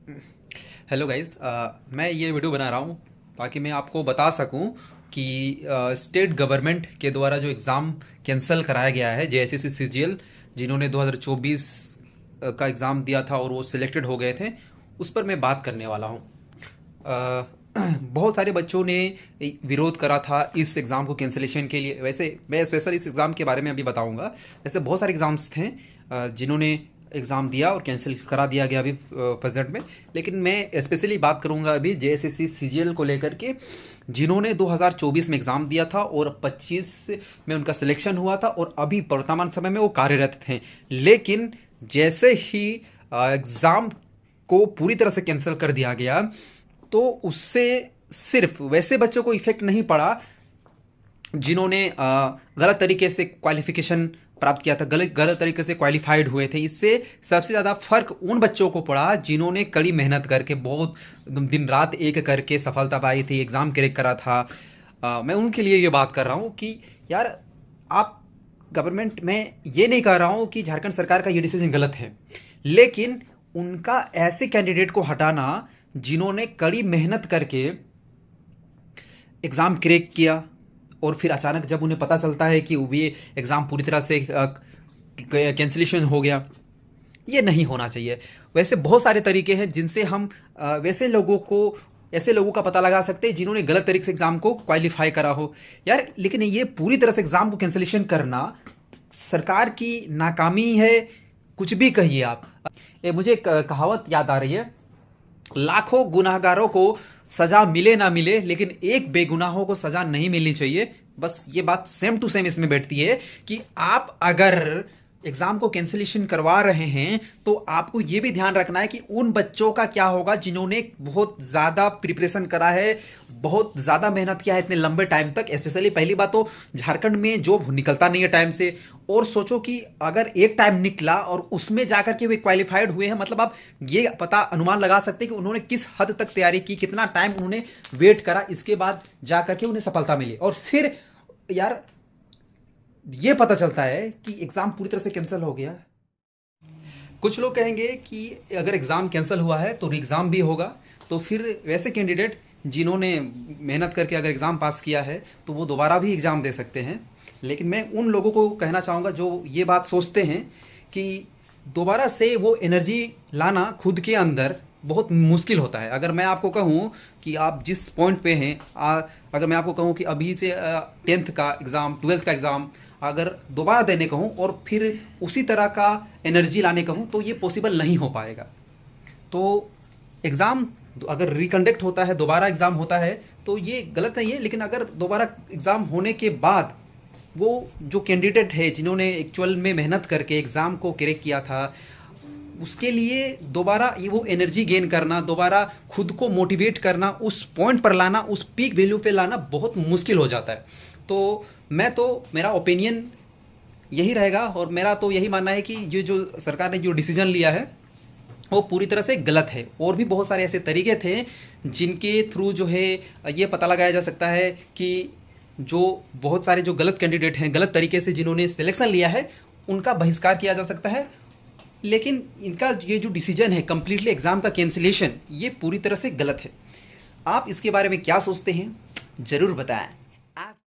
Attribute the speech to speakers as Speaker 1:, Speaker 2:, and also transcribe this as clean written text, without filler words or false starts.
Speaker 1: Hello guys, मैं ये video बना रहा हूँ ताकि मैं आपको बता सकूँ कि स्टेट गवर्नमेंट के द्वारा जो एग्ज़ाम कैंसिल कराया गया है जेएसएससी सीजीएल, जिन्होंने 2024 का एग्ज़ाम दिया था और वो सिलेक्टेड हो गए थे, उस पर मैं बात करने वाला हूँ। बहुत सारे बच्चों ने विरोध करा था इस एग्ज़ाम को कैंसिलेशन के लिए। वैसे मैं स्पेशल इस एग्ज़ाम के बारे में अभी बताऊंगा। ऐसे बहुत सारे एग्ज़ाम्स थे जिन्होंने एग्ज़ाम दिया और कैंसिल करा दिया गया अभी प्रेजेंट में। लेकिन मैं स्पेशली बात करूंगा अभी जेएसएससी सीजीएल को लेकर के, जिन्होंने 2024 में एग्ज़ाम दिया था और 25 में उनका सिलेक्शन हुआ था और अभी वर्तमान समय में वो कार्यरत थे। लेकिन जैसे ही एग्ज़ाम को पूरी तरह से कैंसिल कर दिया गया, तो उससे सिर्फ वैसे बच्चों को इफेक्ट नहीं पड़ा जिन्होंने गलत तरीके से क्वालिफिकेशन प्राप्त किया था, गलत गलत तरीके से क्वालिफाइड हुए थे। इससे सबसे ज़्यादा फर्क उन बच्चों को पड़ा जिन्होंने कड़ी मेहनत करके बहुत दिन रात एक करके सफलता पाई थी, एग्ज़ाम क्रैक करा था। मैं उनके लिए ये बात कर रहा हूँ कि यार, आप गवर्नमेंट में ये नहीं कह रहा हूँ कि झारखंड सरकार का ये डिसीजन गलत है, लेकिन उनका ऐसे कैंडिडेट को हटाना जिन्होंने कड़ी मेहनत करके एग्ज़ाम क्रैक किया और फिर अचानक जब उन्हें पता चलता है कि ये एग्ज़ाम पूरी तरह से कैंसिलेशन हो गया, ये नहीं होना चाहिए। वैसे बहुत सारे तरीके हैं जिनसे हम ऐसे लोगों का पता लगा सकते हैं जिन्होंने गलत तरीके से एग्ज़ाम को क्वालिफाई करा हो यार। लेकिन ये पूरी तरह से एग्ज़ाम को कैंसिलेशन करना सरकार की नाकामी है, कुछ भी कहिए आप। मुझे एक कहावत याद आ रही है, लाखों गुनाहगारों को सजा मिले ना मिले लेकिन एक बेगुनाहों को सजा नहीं मिलनी चाहिए। बस ये बात सेम टू सेम इसमें बैठती है कि आप अगर एग्जाम को कैंसिलेशन करवा रहे हैं तो आपको यह भी ध्यान रखना है कि उन बच्चों का क्या होगा जिन्होंने बहुत ज्यादा प्रिपरेशन करा है, बहुत ज्यादा मेहनत किया है इतने लंबे टाइम तक। स्पेशली पहली बात तो झारखंड में जॉब निकलता नहीं है टाइम से, और सोचो कि अगर एक टाइम निकला और उसमें जाकर के वे क्वालिफाइड हुए हैं, मतलब आप ये पता अनुमान लगा सकते हैं कि उन्होंने किस हद तक तैयारी की, कितना टाइम उन्होंने वेट करा, इसके बाद जाकर के उन्हें सफलता मिली। और फिर यार ये पता चलता है कि एग्जाम पूरी तरह से कैंसिल हो गया। कुछ लोग कहेंगे कि अगर एग्जाम कैंसिल हुआ है तो एग्जाम भी होगा, तो फिर वैसे कैंडिडेट जिन्होंने मेहनत करके अगर एग्जाम पास किया है तो वो दोबारा भी एग्जाम दे सकते हैं। लेकिन मैं उन लोगों को कहना चाहूँगा जो ये बात सोचते हैं कि दोबारा से वो एनर्जी लाना खुद के अंदर बहुत मुश्किल होता है। अगर मैं आपको कहूँ कि आप जिस पॉइंट पे हैं, अगर मैं आपको कहूँ कि अभी से 10th का एग्ज़ाम, 12th का एग्ज़ाम अगर दोबारा देने कहूँ और फिर उसी तरह का एनर्जी लाने कहूँ तो ये पॉसिबल नहीं हो पाएगा। तो एग्ज़ाम अगर रिकंडक्ट होता है, दोबारा एग्ज़ाम होता है, तो ये गलत नहीं है। लेकिन अगर दोबारा एग्ज़ाम होने के बाद वो जो कैंडिडेट है जिन्होंने एक्चुअल में मेहनत करके एग्ज़ाम को क्रैक किया था, उसके लिए दोबारा ये वो एनर्जी गेन करना, दोबारा खुद को मोटिवेट करना, उस पॉइंट पर लाना, उस पीक वैल्यू पे लाना बहुत मुश्किल हो जाता है। तो मेरा ओपिनियन यही रहेगा और मेरा तो यही मानना है कि ये जो सरकार ने जो डिसीजन लिया है वो पूरी तरह से गलत है। और भी बहुत सारे ऐसे तरीके थे जिनके थ्रू जो है ये पता लगाया जा सकता है कि जो बहुत सारे जो गलत कैंडिडेट हैं, गलत तरीके से जिन्होंने सिलेक्शन लिया है, उनका बहिष्कार किया जा सकता है। लेकिन इनका ये जो डिसीजन है कंप्लीटली एग्ज़ाम का कैंसिलेशन, ये पूरी तरह से गलत है। आप इसके बारे में क्या सोचते हैं, ज़रूर बताएं।